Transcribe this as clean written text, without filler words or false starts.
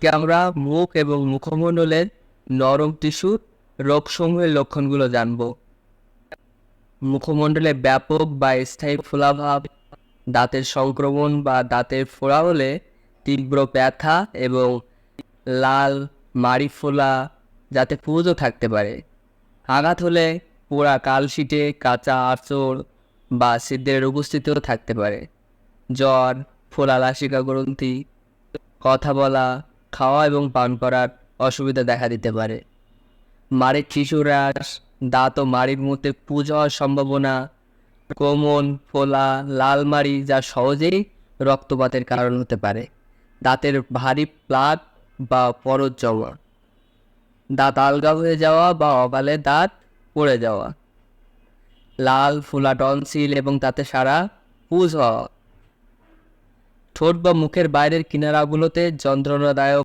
আজকে আমরা মুখ এবং মুখমণ্ডলের নরম টিস্যুর রোগসমূহের লক্ষণগুলো জানব। মুখমণ্ডলে ব্যাপক বা স্থায়ী ফোলাভাব, দাঁতের সংক্রমণ বা দাঁতের ফোড়া হলে তীব্র ব্যথা এবং লাল মাড়ি ফোলা, যাতে পুঁজও থাকতে পারে। আঘাত হলে পোড়া কালশিটে, কাঁচা আঁচড় বা ছিদ্রের উপস্থিতিও থাকতে পারে। জ্বর, ফোলা লাসিকা গ্রন্থি, কথা বলা, খাওয়া এবং পান করার অসুবিধা দেখা দিতে পারে। মাড়ির টিস্যু হ্রাস, দাঁত ও মাড়ির মধ্যে পুঁজ হওয়ার সম্ভাবনা, কোমল ফোলা, লাল মাড়ি যা সহজেই রক্তপাতের কারণ হতে পারে। দাঁতের ভারী প্লাগ বা পরত জমা, দাঁত আলগা হয়ে যাওয়া বা অকালে দাঁত পড়ে যাওয়া, লাল ফোলা টনসিল এবং তাতে সারা পুঁজ হওয়া, ঠোঁট বা মুখের বাইরের কিনারাগুলোতে যন্ত্রণাদায়ক